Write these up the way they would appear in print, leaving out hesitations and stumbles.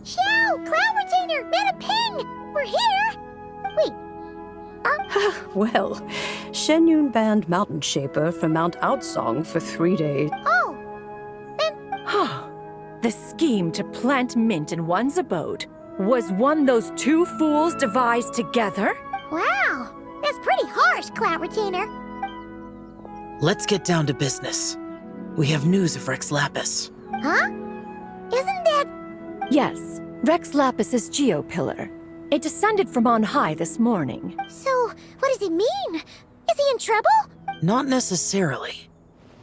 Xiao! Cloud Retainer! Mana Ping! We're here! Wait. Well, Shenyun banned Mountain Shaper from Mount Outsong for 3 days. Oh! Then... The scheme to plant mint in one's abode was one those two fools devised together? Wow! That's pretty harsh, Cloud Retainer. Let's get down to business. We have news of Rex Lapis. Huh? Isn't that... Yes, Rex Lapis's Geo-Pillar. It descended from on high this morning. So, what does it mean? Is he in trouble? Not necessarily.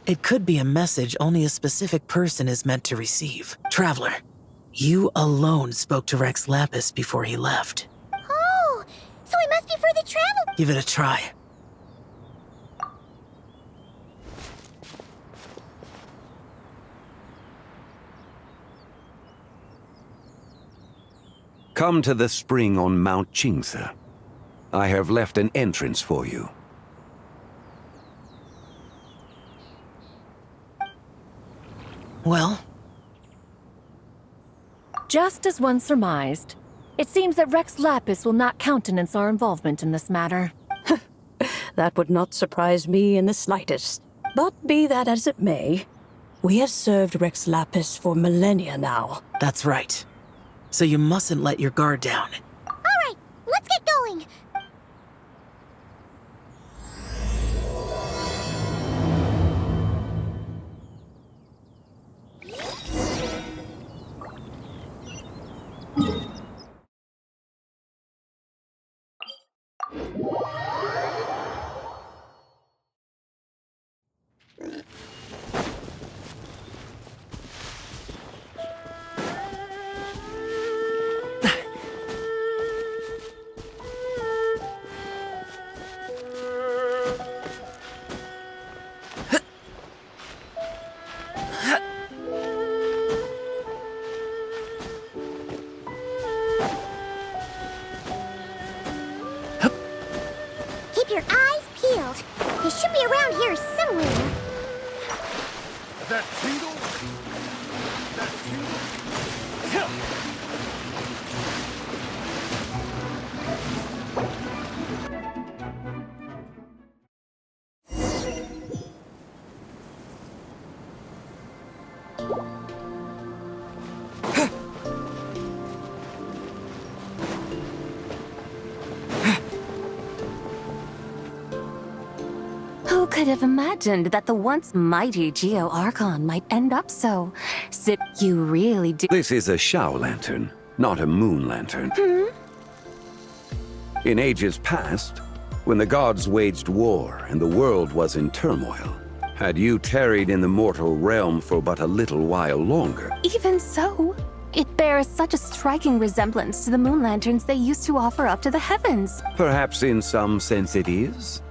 It could be a message only a specific person is meant to receive. Traveler, you alone spoke to Rex Lapis before he left. Oh, so he must be for the travel... Give it a try. Come to the spring on Mount Qingse. I have left an entrance for you. Well? Just as one surmised, it seems that Rex Lapis will not countenance our involvement in this matter. That would not surprise me in the slightest. But be that as it may, we have served Rex Lapis for millennia now. That's right. So you mustn't let your guard down. Alright, let's get going. Keep your eyes peeled. He should be around here somewhere. That tingle? That tingle? Who could have imagined that the once mighty Geo Archon might end up so? Sip, you really do. This is a xiao lantern, not a moon lantern. In ages past, when the gods waged war and the world was in turmoil, had you tarried in the mortal realm for but a little while longer, Even so, it bears such a striking resemblance to the moon lanterns they used to offer up to the heavens. perhaps in some sense it is,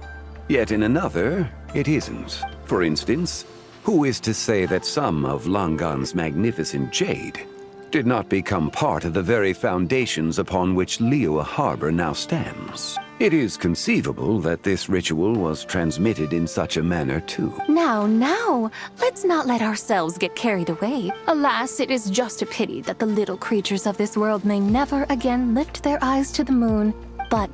yet in another, it isn't. For instance, who is to say that some of Langan's magnificent jade did not become part of the very foundations upon which Liuye Harbor now stands? It is conceivable that this ritual was transmitted in such a manner too. Now, let's not let ourselves get carried away. Alas, it is just a pity that the little creatures of this world may never again lift their eyes to the moon. But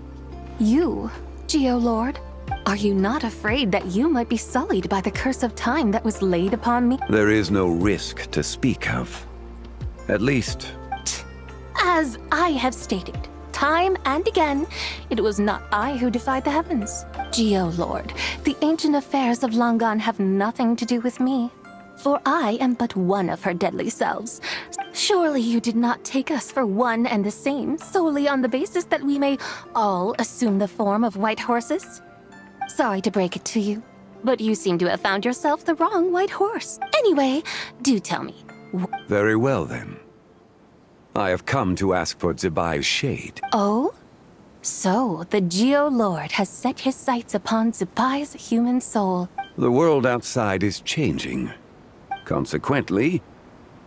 you, Geo Lord, are you not afraid that you might be sullied by the curse of time that was laid upon me? There is no risk to speak of. At least, As I have stated, time and again, it was not I who defied the heavens. Geo Lord, the ancient affairs of Langan have nothing to do with me, for I am but one of her deadly selves. Surely you did not take us for one and the same solely on the basis that we may all assume the form of white horses? Sorry to break it to you, but you seem to have found yourself the wrong white horse. Anyway, do tell me, very well then. I have come to ask for Zibai's shade. Oh? So, the Geo Lord has set his sights upon Zibai's human soul. The world outside is changing. Consequently,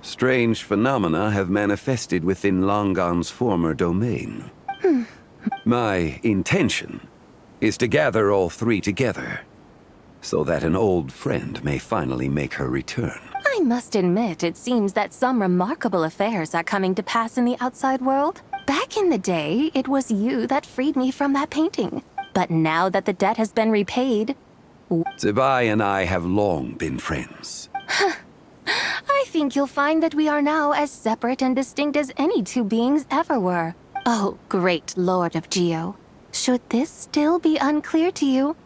strange phenomena have manifested within Longon's former domain. My intention is to gather all three together, so that an old friend may finally make her return. I must admit, it seems that some remarkable affairs are coming to pass in the outside world. Back in the day, it was you that freed me from that painting. But now that the debt has been repaid... Zibai and I have long been friends. I think you'll find that we are now as separate and distinct as any two beings ever were. Oh, great Lord of Geo. Should this still be unclear to you?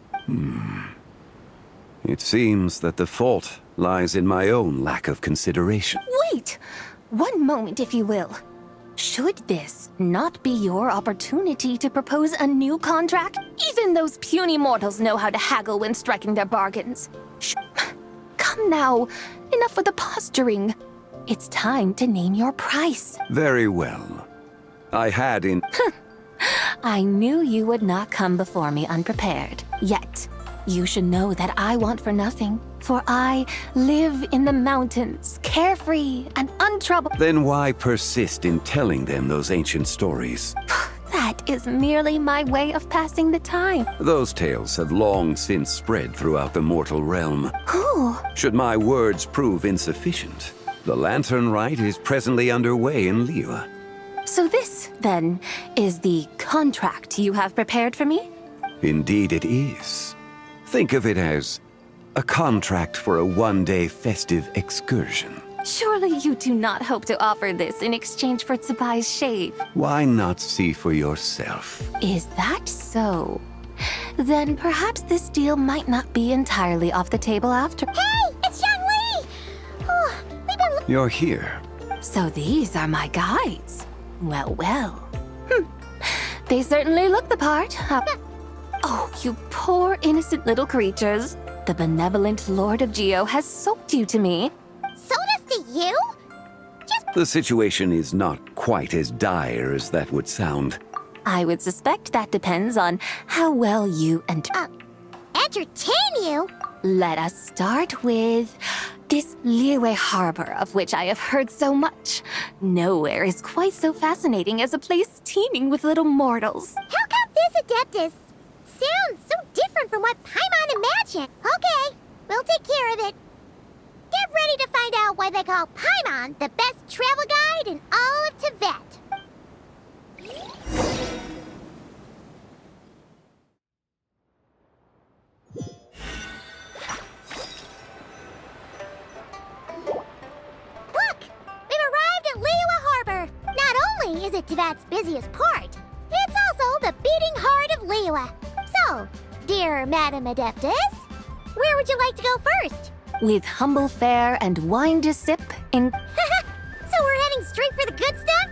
It seems that the fault lies in my own lack of consideration. Wait! One moment, if you will. Should this not be your opportunity to propose a new contract? Even those puny mortals know how to haggle when striking their bargains. Come now, enough with the posturing. It's time to name your price. Very well. I had in... I knew you would not come before me unprepared. Yet, you should know that I want for nothing. For I live in the mountains, carefree and untroubled. Then why persist in telling them those ancient stories? That is merely my way of passing the time. Those tales have long since spread throughout the mortal realm. Who? Should my words prove insufficient, the Lantern Rite is presently underway in liuye. So this, then, is the contract you have prepared for me? Indeed it is. Think of it as a contract for a one-day festive excursion. Surely you do not hope to offer this in exchange for Zibai's shade. Why not see for yourself? Is that so? Then perhaps this deal might not be entirely off the table after. Hey, it's Zhongli! Oh, we've been... You're here. So these are my guides. Well, well. They certainly look the part. Oh, you poor innocent little creatures. The benevolent Lord of Geo has sold you to me. Sold us to you? The situation is not quite as dire as that would sound. I would suspect that depends on how well you Entertain you? Let us start with this liuye harbor of which I have heard so much. Nowhere is quite so fascinating as a place teeming with little mortals. How come this Adeptus sounds so different from what Paimon imagined? Okay, we'll take care of it. Get ready to find out why they call Paimon the best travel guide in all of Tibet. Look! We've arrived at liuye Harbor. Not only is it Tibet's busiest port, it's also the beating heart of liuye. So, dear Madam Adeptus, where would you like to go first? With humble fare and wine to sip in... So we're heading straight for the good stuff?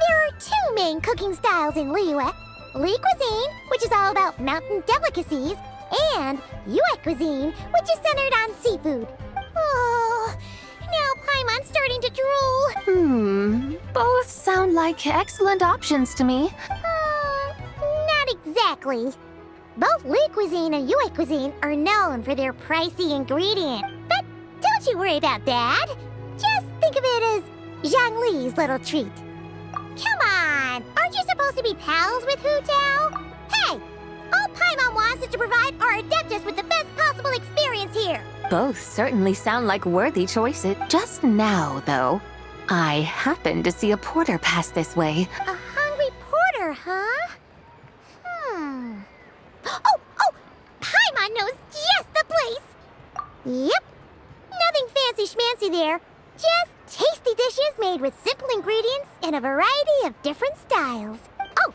There are two main cooking styles in liuye. Li cuisine, which is all about mountain delicacies, and Yue cuisine, which is centered on seafood. Oh, now Paimon's starting to drool. Both sound like excellent options to me. Not exactly. Both Li cuisine and Yue cuisine are known for their pricey ingredients. But don't you worry about that. Just think of it as Zhongli's little treat. Come on, aren't you supposed to be pals with Hu Tao? Hey, all Paimon wants is to provide our Adeptus with the best possible experience here. Both certainly sound like worthy choices. Just now, though, I happened to see a porter pass this way. A hungry porter, huh? Oh! Paimon knows just the place! Yep. Nothing fancy schmancy there. Just tasty dishes made with simple ingredients in a variety of different styles. Oh,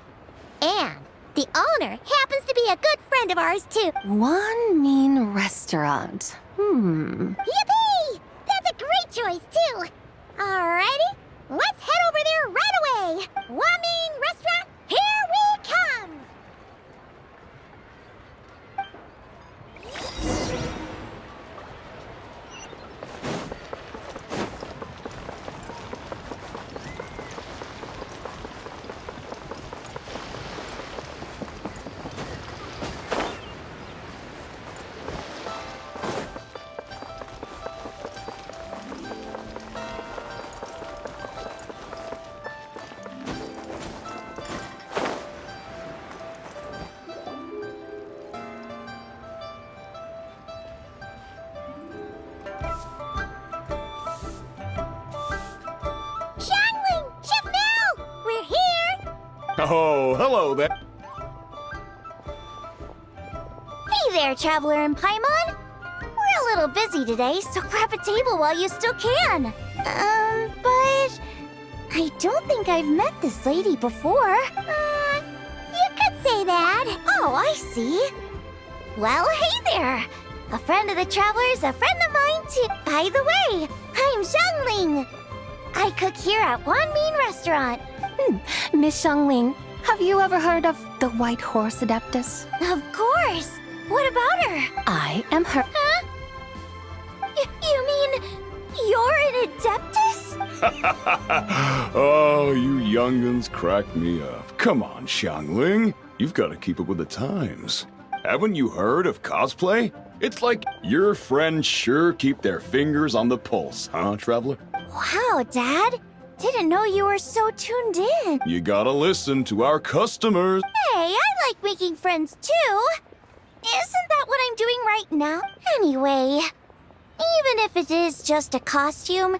and the owner happens to be a good friend of ours, too. One mean restaurant. Yippee! That's a great choice, too. Alrighty, let's head over there right away. One mean restaurant, here we come! Oh, hello there. Hey there, Traveler and Paimon. We're a little busy today, so grab a table while you still can. But I don't think I've met this lady before. You could say that. Oh, I see. Well, hey there. A friend of the Traveler's a friend of mine too. By the way, I'm Xiangling. I cook here at Wanmin Restaurant. Miss Xiangling, have you ever heard of the White Horse Adeptus? Of course. What about her? I am her. Huh? You mean you're an Adeptus? Oh, you young'uns crack me up. Come on, Xiangling. You've got to keep up with the times. Haven't you heard of cosplay? It's like your friends sure keep their fingers on the pulse, huh, Traveler? Wow, Dad. Didn't know you were so tuned in. You gotta listen to our customers. Hey, I like making friends too. Isn't that what I'm doing right now? Anyway, even if it is just a costume,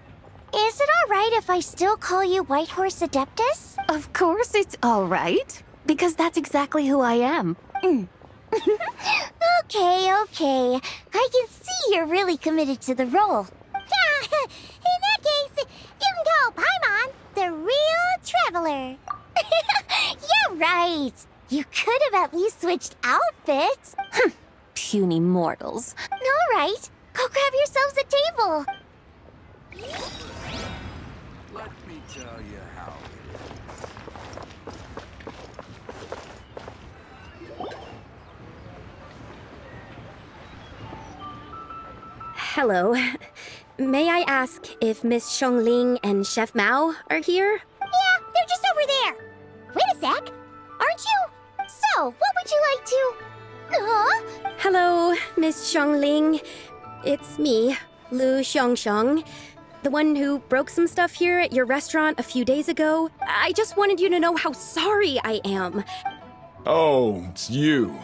is it alright if I still call you White Horse Adeptus? Of course it's all right, because that's exactly who I am. Okay. I can see you're really committed to the role. In that case, you can call Paimon the real traveler. Yeah, right. You could have at least switched outfits. Puny mortals. All right, go grab yourselves a table. Let me tell you how Hello. May I ask if Miss Xiangling and Chef Mao are here? Yeah, they're just over there. Wait a sec. Aren't you? So, what would you like to... Huh? Hello, Miss Xiangling. It's me, Lu Xiangxiang, the one who broke some stuff here at your restaurant a few days ago. I just wanted you to know how sorry I am. Oh, it's you.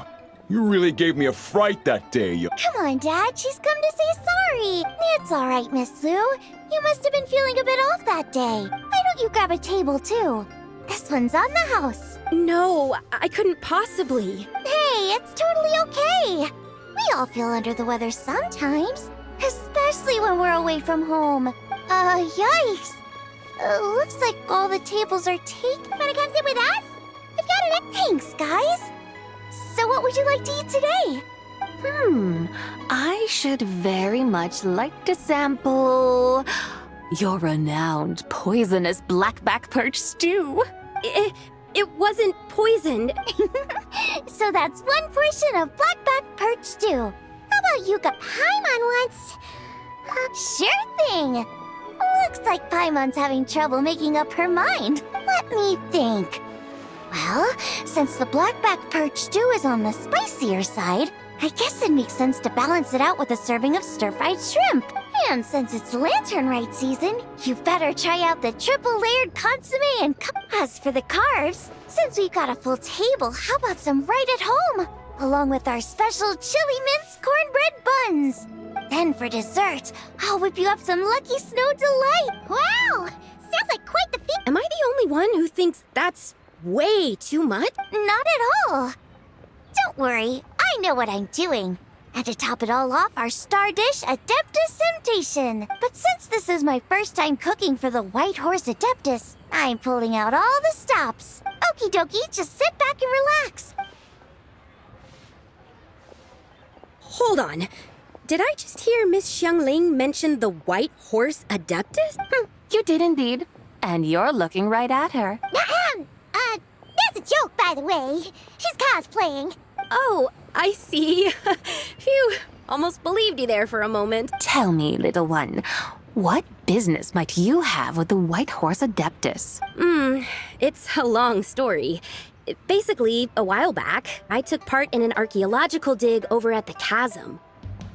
You really gave me a fright that day, you... Come on, Dad. She's come to say sorry. It's all right, Miss Lu. You must have been feeling a bit off that day. Why don't you grab a table, too? This one's on the house. No, I couldn't possibly. Hey, it's totally okay. We all feel under the weather sometimes, especially when we're away from home. Yikes. Looks like all the tables are taken. Wanna come sit with us? We've got it. Thanks, guys. So what would you like to eat today? I should very much like to sample your renowned poisonous blackback perch stew. It wasn't poisoned. So that's one portion of blackback perch stew. How about you got Paimon once? Sure thing. Looks like Paimon's having trouble making up her mind. Let me think. Well, since the blackback perch stew is on the spicier side, I guess it makes sense to balance it out with a serving of stir-fried shrimp. And since it's Lanternlit season, you better try out the triple-layered consomme and as for the carbs, since we've got a full table, how about some right at home? Along with our special chili mince cornbread buns. Then for dessert, I'll whip you up some Lucky Snow Delight. Wow! Sounds like quite the feat. Am I the only one who thinks that's way too much? Not at all. Don't worry, I know what I'm doing. And to top it all off, our star dish, Adeptus Temptation. But since this is my first time cooking for the White Horse Adeptus, I'm pulling out all the stops. Okie dokie, just sit back and relax. Hold on. Did I just hear Miss Xiangling mention the White Horse Adeptus? You did indeed. And you're looking right at her. That's a joke, by the way. She's cosplaying. Oh, I see. Phew, almost believed you there for a moment. Tell me, little one, what business might you have with the White Horse Adeptus? It's a long story. Basically, a while back, I took part in an archaeological dig over at the chasm.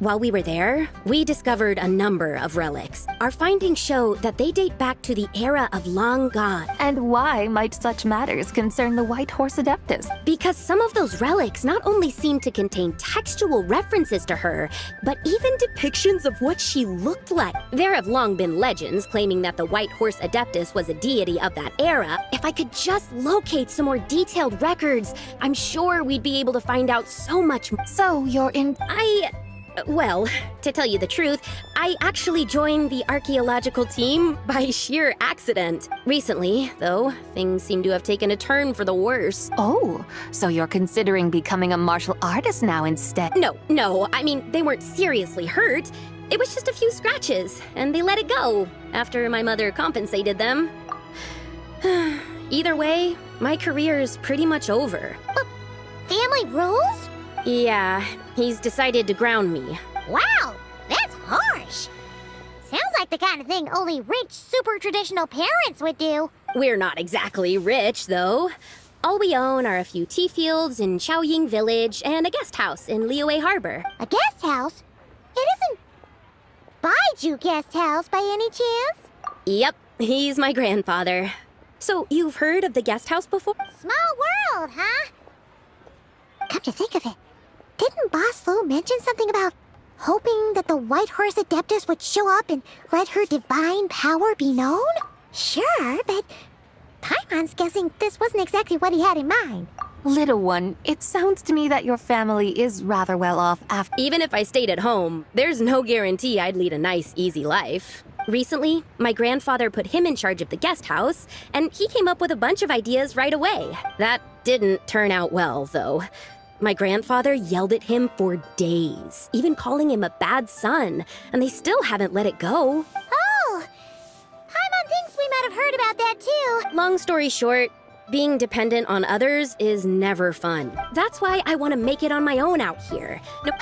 While we were there, we discovered a number of relics. Our findings show that they date back to the era of long gone. And why might such matters concern the White Horse Adeptus? Because some of those relics not only seem to contain textual references to her, but even depictions of what she looked like. There have long been legends claiming that the White Horse Adeptus was a deity of that era. If I could just locate some more detailed records, I'm sure we'd be able to find out so much more. So you're in... Well, to tell you the truth, I actually joined the archaeological team by sheer accident. Recently, though, things seem to have taken a turn for the worse. Oh, so you're considering becoming a martial artist now instead? No, I mean, they weren't seriously hurt. It was just a few scratches, and they let it go after my mother compensated them. Either way, my career's pretty much over. Family rules? Yeah, he's decided to ground me. Wow, that's harsh. Sounds like the kind of thing only rich, super traditional parents would do. We're not exactly rich, though. All we own are a few tea fields in Xiaoying Village and a guest house in Liuye Harbor. A guest house? It isn't Baiju Guest House by any chance? Yep, he's my grandfather. So, you've heard of the guest house before? Small world, huh? Come to think of it, didn't Boss Lu mention something about hoping that the White Horse Adeptus would show up and let her divine power be known? Sure, but Paimon's guessing this wasn't exactly what he had in mind. Little one, it sounds to me that your family is rather well off after... Even if I stayed at home, there's no guarantee I'd lead a nice, easy life. Recently, my grandfather put him in charge of the guest house, and he came up with a bunch of ideas right away. That didn't turn out well, though. My grandfather yelled at him for days, even calling him a bad son, and they still haven't let it go. Oh! Paimon thinks we might have heard about that too. Long story short, being dependent on others is never fun. That's why I want to make it on my own out here. No,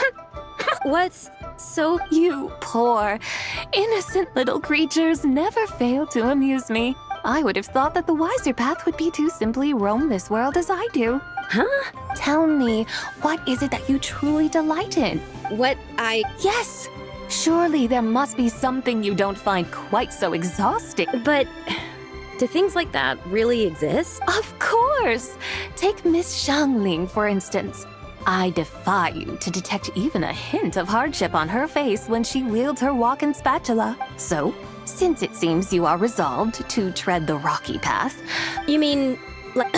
what's so... You poor, innocent little creatures never fail to amuse me. I would have thought that the wiser path would be to simply roam this world as I do. Huh? Tell me, what is it that you truly delight in? What I... Yes! Surely there must be something you don't find quite so exhausting. But... do things like that really exist? Of course! Take Miss Xiangling, for instance. I defy you to detect even a hint of hardship on her face when she wields her walking spatula. So, since it seems you are resolved to tread the rocky path... You mean... like...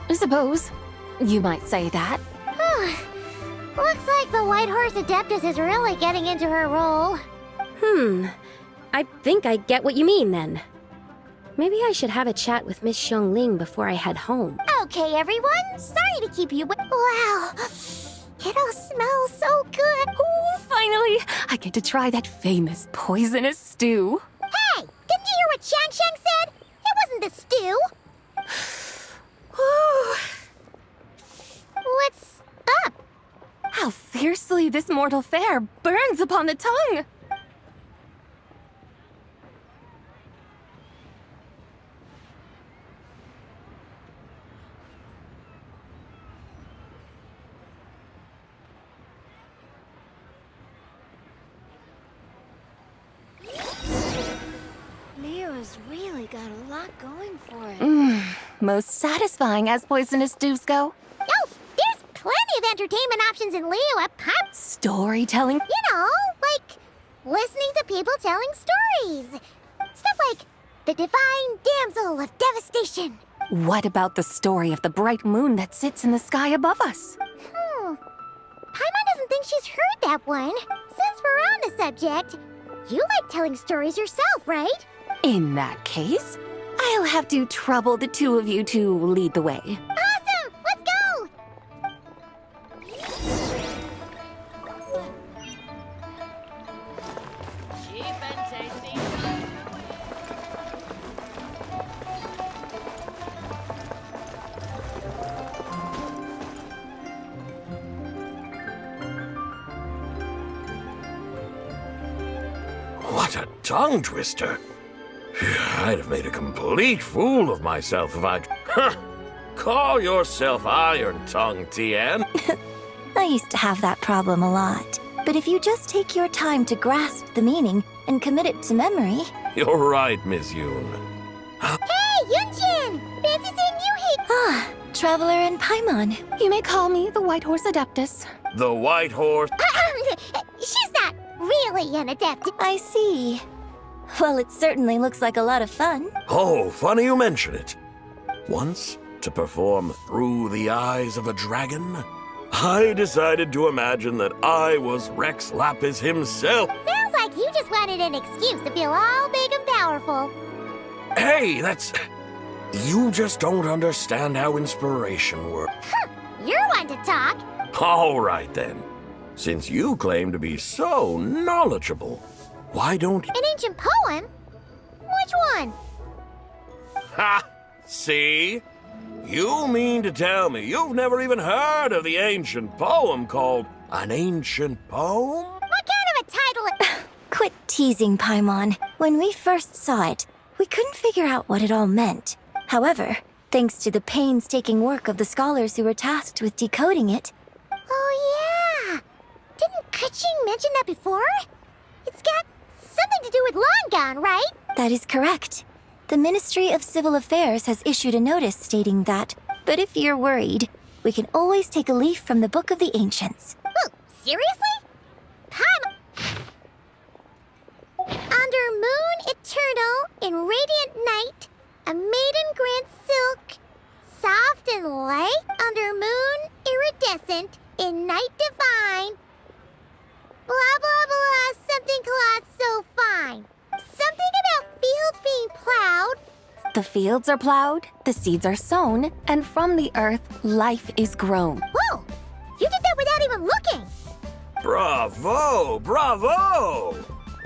I suppose you might say that. Looks like the White Horse Adeptus is really getting into her role. I think I get what you mean, then. Maybe I should have a chat with Miss Xiangling before I head home. Okay, everyone. Sorry to keep you Wow. It all smells so good. Oh, finally! I get to try that famous poisonous stew. Hey! Didn't you hear what Shang said? It wasn't the stew. What's up? How fiercely this mortal fare burns upon the tongue! Leo's really got a lot going for it. Most satisfying as poisonous stews go. Oh, there's plenty of entertainment options in Leo at Pop. Storytelling. You know, like listening to people telling stories. Stuff like The Divine Damsel of Devastation. What about the story of the bright moon that sits in the sky above us? Paimon doesn't think she's heard that one. Since we're on the subject, you like telling stories yourself, right? In that case, I'll have to trouble the two of you to lead the way. Awesome! Let's go! What a tongue twister! I'd have made a complete fool of myself if I'd... Call yourself Iron Tongue, Tien. I used to have that problem a lot. But if you just take your time to grasp the meaning and commit it to memory... You're right, Miss Yoon. Hey, Yunchin! Fancy seeing you here! Ah, Traveler and Paimon. You may call me the White Horse Adeptus. The White Horse. She's not really an adept. I see. Well, it certainly looks like a lot of fun. Oh, funny you mention it. Once, to perform Through the Eyes of a Dragon, I decided to imagine that I was Rex Lapis himself. Sounds like you just wanted an excuse to feel all big and powerful. Hey, that's... You just don't understand how inspiration works. You're one to talk. All right, then. Since you claim to be so knowledgeable, why don't... An ancient poem? Which one? Ha! See? You mean to tell me you've never even heard of the ancient poem called An Ancient Poem? What kind of a title? Quit teasing, Paimon. When we first saw it, we couldn't figure out what it all meant. However, thanks to the painstaking work of the scholars who were tasked with decoding it... Oh, yeah! Didn't Kuching mention that before? It's got something to do with Longan, right? That is correct. The Ministry of Civil Affairs has issued a notice stating that, but if you're worried, we can always take a leaf from the Book of the Ancients. Oh, seriously? Under moon eternal, in radiant night, a maiden grants silk, soft and light, under moon iridescent, in night divine. Blah, blah, blah, something cloth so fine. Something about fields being plowed. The fields are plowed, the seeds are sown, and from the earth, life is grown. Whoa! You did that without even looking! Bravo! Bravo!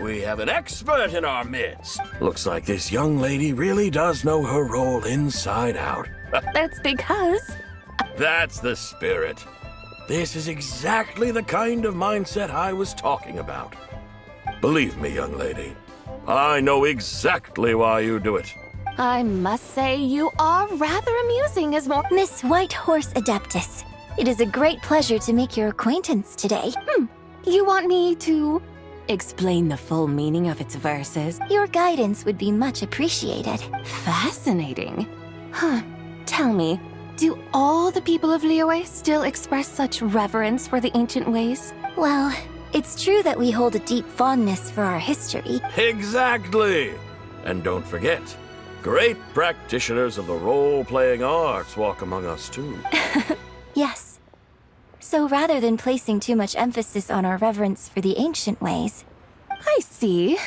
We have an expert in our midst. Looks like this young lady really does know her role inside out. That's because... That's the spirit. This is exactly the kind of mindset I was talking about. Believe me, young lady, I know exactly why you do it. I must say you are rather amusing as more... Miss White Horse Adeptus, it is a great pleasure to make your acquaintance today. You want me to explain the full meaning of its verses? Your guidance would be much appreciated. Fascinating. Tell me, do all the people of Liuye still express such reverence for the ancient ways? Well, it's true that we hold a deep fondness for our history. Exactly! And don't forget, great practitioners of the role-playing arts walk among us too. Yes. So rather than placing too much emphasis on our reverence for the ancient ways... I see.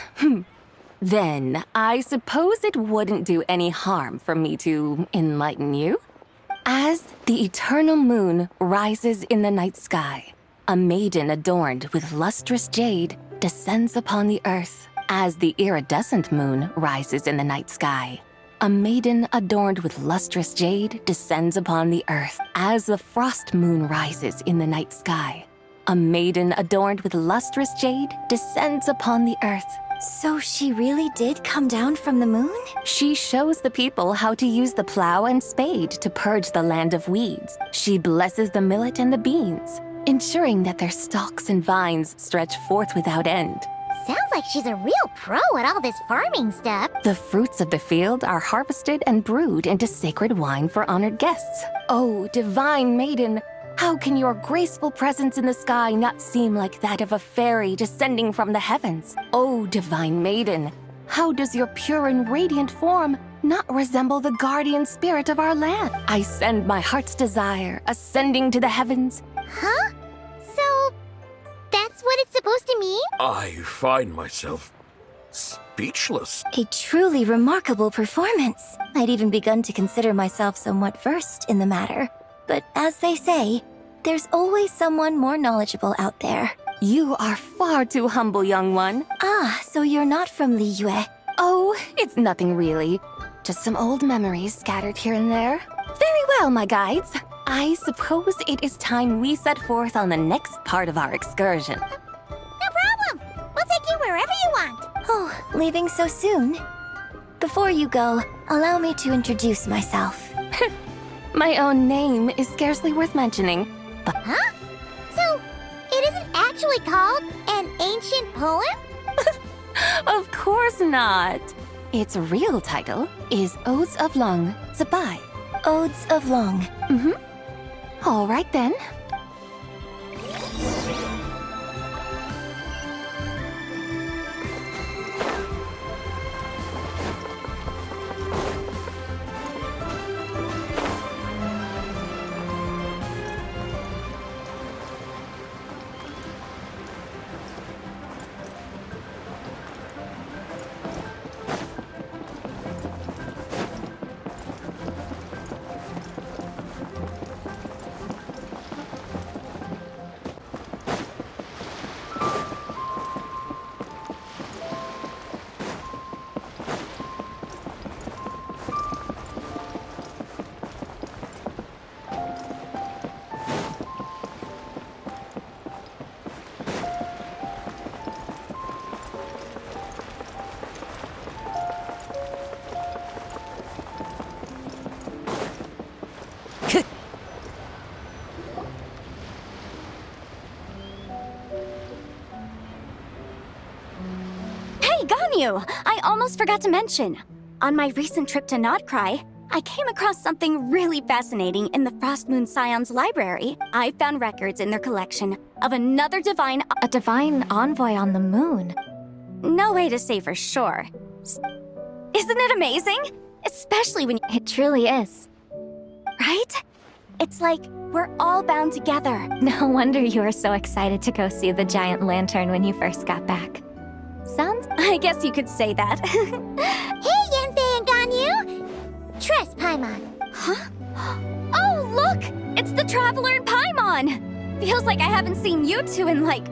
Then, I suppose it wouldn't do any harm for me to enlighten you. As the eternal moon rises in the night sky, a maiden adorned with lustrous jade descends upon the earth. As the iridescent moon rises in the night sky, a maiden adorned with lustrous jade descends upon the earth. As the frost moon rises in the night sky, a maiden adorned with lustrous jade descends upon the earth. So she really did come down from the moon? She shows the people how to use the plow and spade to purge the land of weeds. She blesses the millet and the beans, ensuring that their stalks and vines stretch forth without end. Sounds like she's a real pro at all this farming stuff. The fruits of the field are harvested and brewed into sacred wine for honored guests. Oh, divine maiden, how can your graceful presence in the sky not seem like that of a fairy descending from the heavens? Oh, divine maiden, how does your pure and radiant form not resemble the guardian spirit of our land? I send my heart's desire ascending to the heavens. Huh? So, that's what it's supposed to mean? I find myself speechless. A truly remarkable performance. I'd even begun to consider myself somewhat versed in the matter. But as they say, there's always someone more knowledgeable out there. You are far too humble, young one. Ah, so you're not from Liuye. Oh, it's nothing really. Just some old memories scattered here and there. Very well, my guides. I suppose it is time we set forth on the next part of our excursion. No problem. We'll take you wherever you want. Oh, leaving so soon? Before you go, allow me to introduce myself. My own name is scarcely worth mentioning, but... Huh? actually called an ancient poem? Of course not. Its real title is Odes of Long, Zibai. Odes of Long. All right then. I almost forgot to mention. On my recent trip to Notcry, I came across something really fascinating in the Frost Moon Scion's library. I found records in their collection of another divine envoy on the moon. No way to say for sure. Isn't it amazing? Especially when It truly is. right? It's like we're all bound together. No wonder you were so excited to go see the giant lantern when you first got back. I guess you could say that. Hey, Yanfei and Ganyu! Trust, Paimon. Huh? Oh, look! It's the Traveler and Paimon! Feels like I haven't seen you two in like...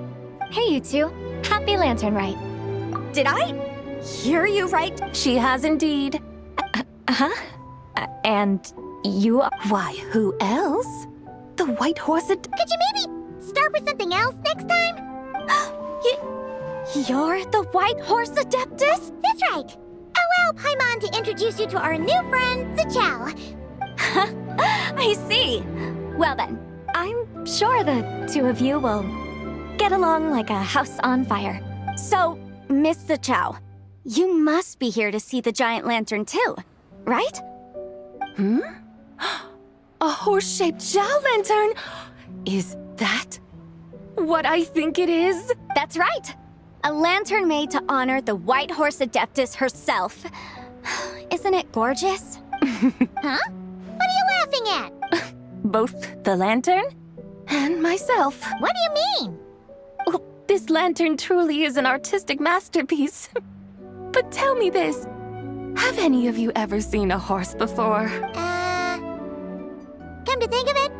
Hey, you two. Happy Lantern Rite. Did I hear you right? She has indeed. And you... Why, who else? The White Horse... Could you maybe start with something else next time? You're the White Horse Adeptus? That's right. Allow Paimon to introduce you to our new friend, Xiao. I see. Well then, I'm sure the two of you will get along like a house on fire. So, Miss Xiao, you must be here to see the giant lantern too, right? A horse-shaped Xiao lantern? Is that what I think it is? That's right. A lantern made to honor the White Horse Adeptus herself. Isn't it gorgeous? Huh? What are you laughing at? Both the lantern and myself. What do you mean? Oh, this lantern truly is an artistic masterpiece. But tell me this, have any of you ever seen a horse before? Come to think of it,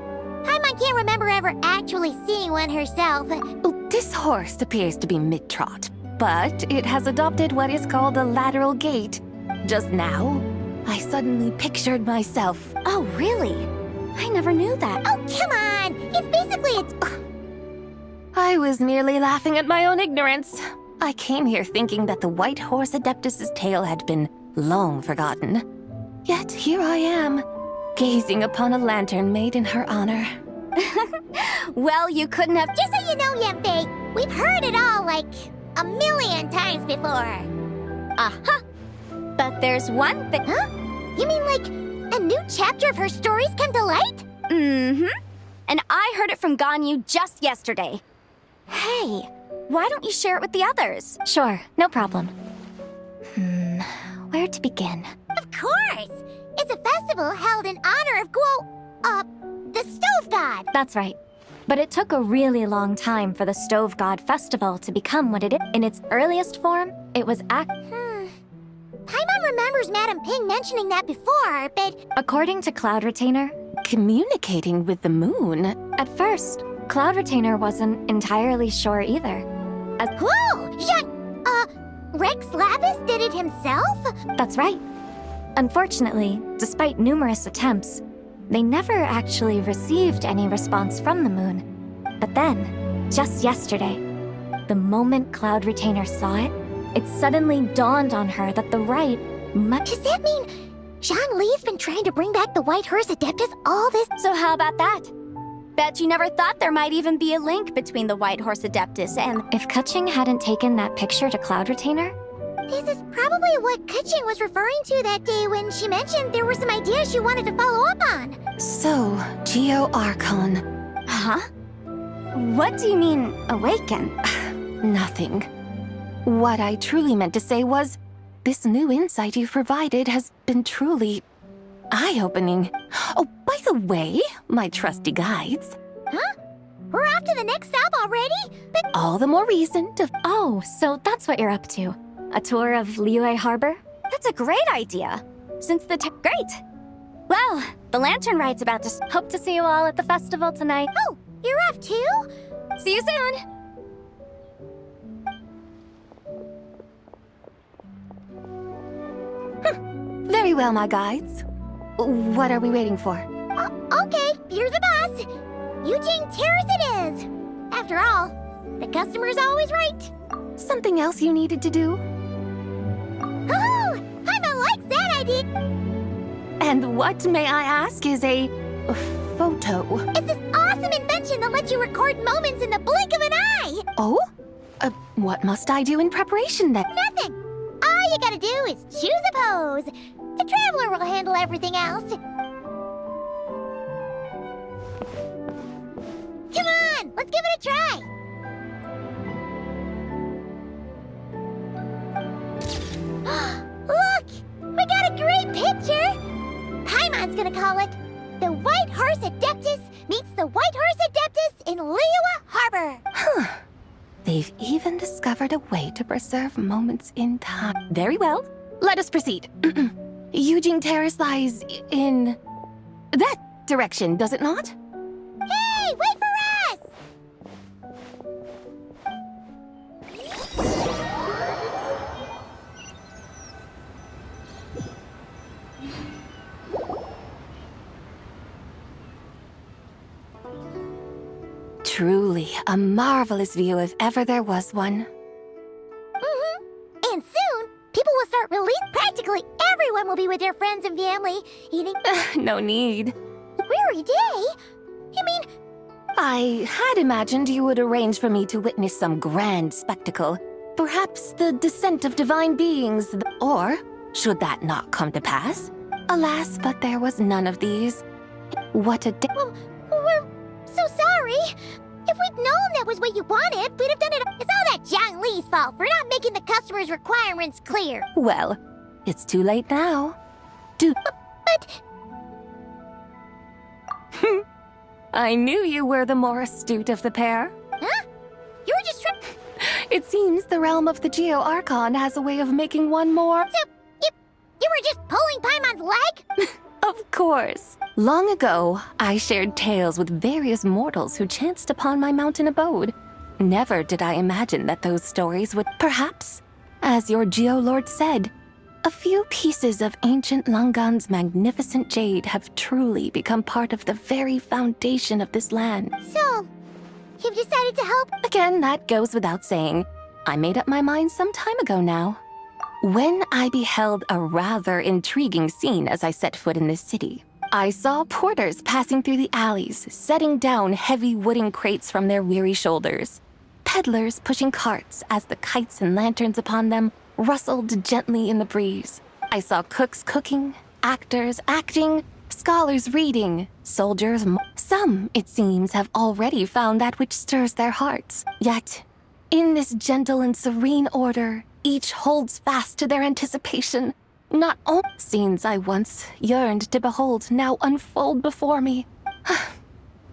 Paimon can't remember ever actually seeing one herself. Oh, this horse appears to be mid-trot, but it has adopted what is called a lateral gait. Just now, I suddenly pictured myself. Oh, really? I never knew that. Oh, come on! It's basically I was merely laughing at my own ignorance. I came here thinking that the White Horse Adeptus's tale had been long forgotten. Yet here I am, gazing upon a lantern made in her honor. Well, you couldn't have... Just so you know, Yanfei, we've heard it all like a million times before. Uh-huh. But there's one thing... Huh? You mean like a new chapter of her stories come to light? Mm-hmm. And I heard it from Ganyu just yesterday. Hey, why don't you share it with the others? Sure, no problem. Where to begin? Of course! It's a festival held in honor of the Stove God. That's right. But it took a really long time for the Stove God Festival to become what it is. In its earliest form, it was Paimon remembers Madame Ping mentioning that before, but... According to Cloud Retainer, Communicating with the moon? at first, Cloud Retainer wasn't entirely sure either. Whoa! Rex Lapis did it himself? That's right. Unfortunately, despite numerous attempts, they never actually received any response from the moon. But then, just yesterday, the moment Cloud Retainer saw it, it suddenly dawned on her that the rite must... Does that mean Zhang Li's been trying to bring back the White Horse Adeptus all this... So how about that? Bet you never thought there might even be a link between the White Horse Adeptus and... If Kuching hadn't taken that picture to Cloud Retainer, This is probably what Kuching was referring to that day when she mentioned there were some ideas she wanted to follow up on. So, Geo Archon. Huh? What do you mean, awaken? Nothing. What I truly meant to say was, this new insight you've provided has been truly eye-opening. Oh, by the way, my trusty guides. Huh? We're off to the next stop already? But All the more reason to... oh, so that's what you're up to. A tour of Liuye Harbor? That's a great idea. Since the great. Well, the Lantern Ride's about to... Hope to see you all at the festival tonight. oh, you're off too? See you soon! Very well, my guides. What are we waiting for? Okay, you're the boss. Eugene Terrace it is. After all, the customer's always right. Something else you needed to do? Hoo-hoo! Paimon likes that idea. And what, may I ask, is a photo? It's this awesome invention that lets you record moments in the blink of an eye. Oh? What must I do in preparation then? Nothing. All you gotta do is choose a pose. The Traveler will handle everything else. Come on, let's give it a try. Look, we got a great picture. Paimon's gonna call it The White Horse Adeptus Meets the White Horse Adeptus in Liuye Harbor. They've even discovered a way to preserve moments in time. Very well. Let us proceed. Eugene Terrace lies in that direction, does it not? Hey, wait for us! Truly, a marvelous view if ever there was one. And soon, people will start releasing. Practically everyone will be with their friends and family, eating No need. weary day. You mean, I had imagined you would arrange for me to witness some grand spectacle. Perhaps the descent of divine beings, or, should that not come to pass, alas, but there was none of these. What a day. we're so sorry. If we'd known that was what you wanted, we'd have done it. It's all that Zhang Li's fault for not making the customer's requirements clear. Well, it's too late now. But I knew you were the more astute of the pair. huh? You were just trying. It seems the realm of the Geo Archon has a way of making one more. So you were just pulling Paimon's leg? Of course. Long ago, I shared tales with various mortals who chanced upon my mountain abode. Never did I imagine that those stories would, perhaps, as your Geolord said, a few pieces of ancient Langan's magnificent jade have truly become part of the very foundation of this land. So, you've decided to help? Again, that goes without saying. I made up my mind some time ago now. When I beheld a rather intriguing scene as I set foot in this city, I saw porters passing through the alleys, setting down heavy wooden crates from their weary shoulders. Peddlers pushing carts as the kites and lanterns upon them rustled gently in the breeze. I saw cooks cooking, actors acting, scholars reading, soldiers. Some, it seems, have already found that which stirs their hearts. Yet, in this gentle and serene order, each holds fast to their anticipation. Not all scenes I once yearned to behold now unfold before me.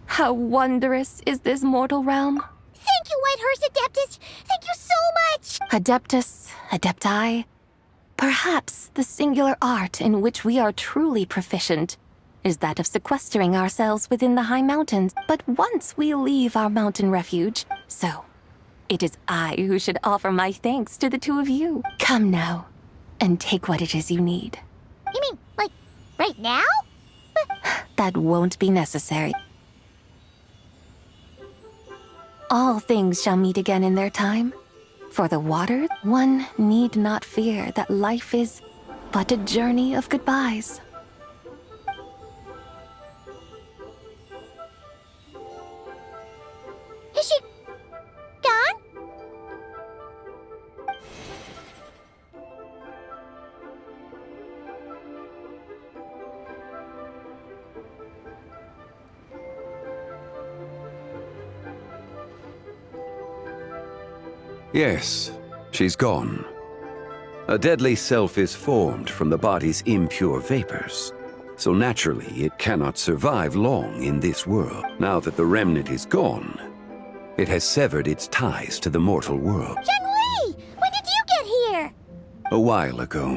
How wondrous is this mortal realm. Thank you, White Horse Adeptus. Thank you so much. Adeptus, adepti. Perhaps the singular art in which we are truly proficient is that of sequestering ourselves within the high mountains. But once we leave our mountain refuge, so it is I who should offer my thanks to the two of you. Come now, and take what it is you need. You mean, like, right now? That won't be necessary. All things shall meet again in their time. For the water, one need not fear that life is but a journey of goodbyes. Yes, she's gone. A deadly self is formed from the body's impure vapors. So naturally, it cannot survive long in this world. Now that the remnant is gone, it has severed its ties to the mortal world. Zhongli! When did you get here? A while ago.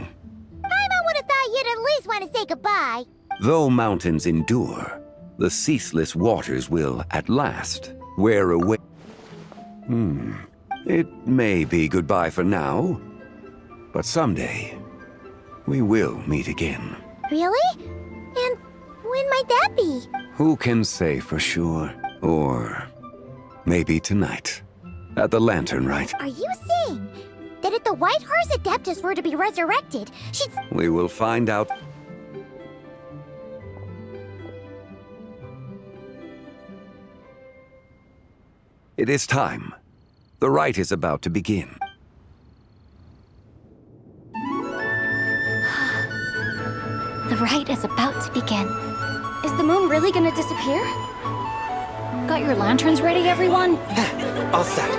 Paimon would have thought you'd at least want to say goodbye. Though mountains endure, the ceaseless waters will, at last, wear away. It may be goodbye for now, but someday, we will meet again. Really? And when might that be? Who can say for sure? Or maybe tonight, at the Lanternlit. Are you saying that if the White Horse Adeptus were to be resurrected, she'd... We will find out. It is time. The rite is about to begin. The rite is about to begin. Is the moon really gonna disappear? Got your lanterns ready, everyone? All set.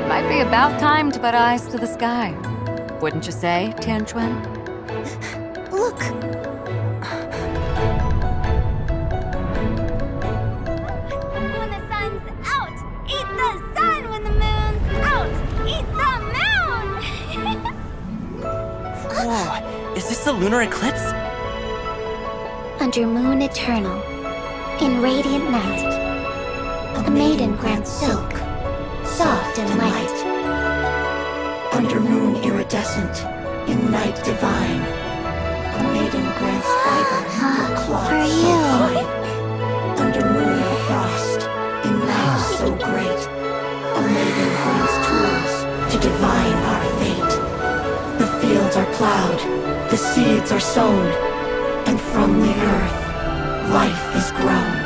Might be about time to put eyes to the sky. Wouldn't you say, Tianquan? Look! When the sun's out, eat the sun. When the moon's out, eat the moon. Whoa, is this the lunar eclipse? Under moon eternal, in radiant night, a maiden grants silk, soft and light. Under moon iridescent, in night divine, a maiden grants fiber for cloth For so you. fine. Under moon of frost, in night so great, a maiden grants tools to divine our fate. The fields are plowed, the seeds are sown, and from the earth, life is grown.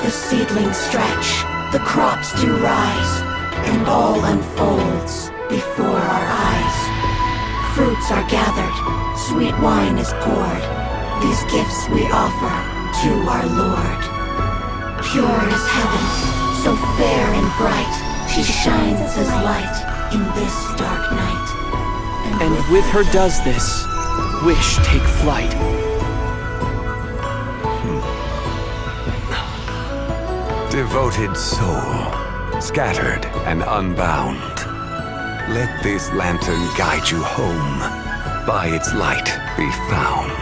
The seedlings stretch, the crops do rise, and all unfolds before our eyes. Fruits are gathered, sweet wine is poured. These gifts we offer to our Lord. Pure as heaven, so fair and bright, she shines as light in this dark night. And with her does this, wish take flight. Devoted soul, scattered and unbound. Let this lantern guide you home. By its light be found.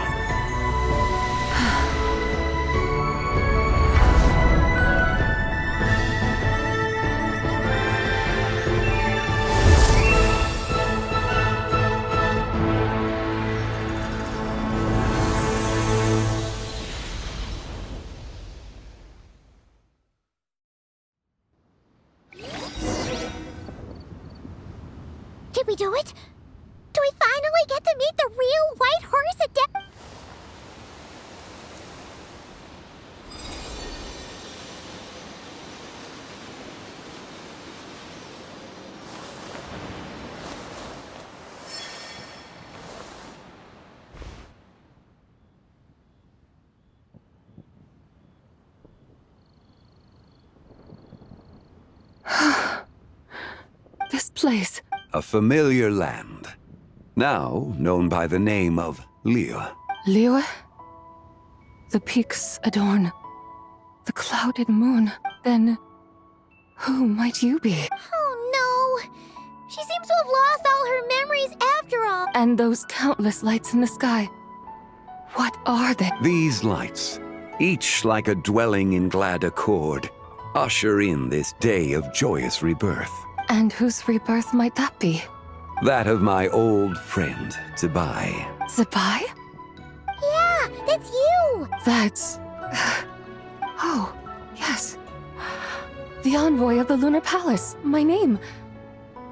Did we do it? Do we finally get to meet the real White Horse Adept? This place. A familiar land, now known by the name of liuye. Liuye? The peaks adorn the clouded moon. Then, who might you be? Oh no! She seems to have lost all her memories after all. And those countless lights in the sky. What are they? These lights, each like a dwelling in glad accord, usher in this day of joyous rebirth. And whose rebirth might that be? That of my old friend, Zibai. Zibai? Yeah, that's you! That's... Oh, yes. The envoy of the Lunar Palace. My name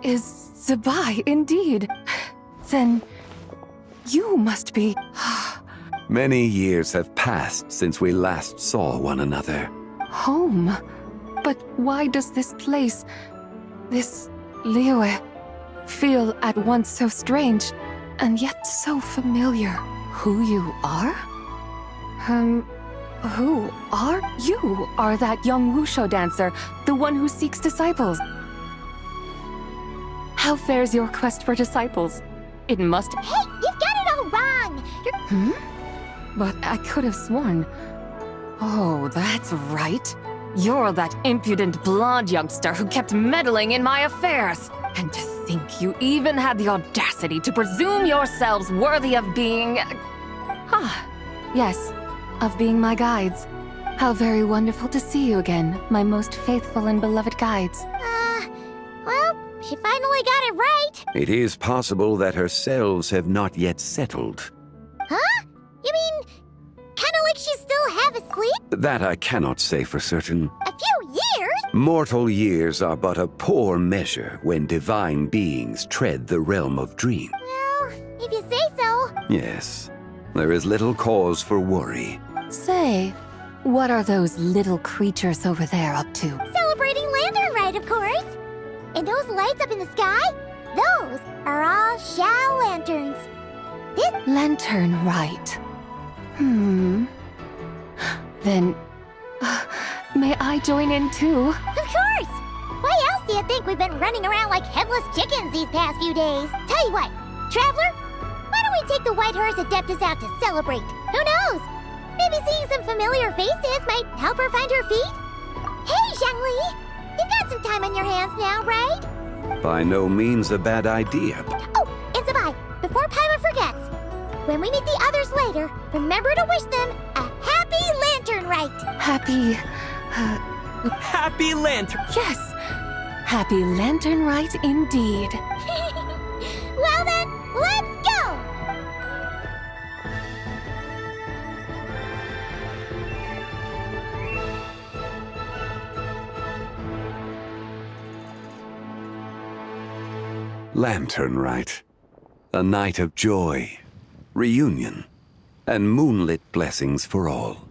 is Zibai, indeed. Then you must be... Many years have passed since we last saw one another. Home? But why does this place, this liuye, feel at once so strange and yet so familiar? Who you are? Who are you? Are that young wushu dancer, the one who seeks disciples? How fares your quest for disciples? It must... Hey, you've got it all wrong! You're... But I could have sworn... Oh, that's right. You're that impudent blonde youngster who kept meddling in my affairs. And to think you even had the audacity to presume yourselves worthy of being... Yes, of being my guides. How very wonderful to see you again, my most faithful and beloved guides. Well, she finally got it right. It is possible that her selves have not yet settled. Huh? You mean, kinda like she's still half asleep? That I cannot say for certain. A few years? Mortal years are but a poor measure when divine beings tread the realm of dreams. Well, if you say so. Yes, there is little cause for worry. Say, what are those little creatures over there up to? Celebrating Lanternlit, of course. And those lights up in the sky? Those are all xiao lanterns. Lanternlit. Then, may I join in too? Of course! Why else do you think we've been running around like headless chickens these past few days? Tell you what, Traveler, why don't we take the White Horse Adeptus out to celebrate? Who knows? Maybe seeing some familiar faces might help her find her feet? Hey, Zhangli! You've got some time on your hands now, right? By no means a bad idea. Oh, and zibai, before Paimon forgets, when we meet the others later, remember to wish them a happy Lanternlit. Happy Lantern! Yes! Happy Lanternlit indeed. Well then, let's go! Lanternlit. A night of joy, reunion, and moonlit blessings for all.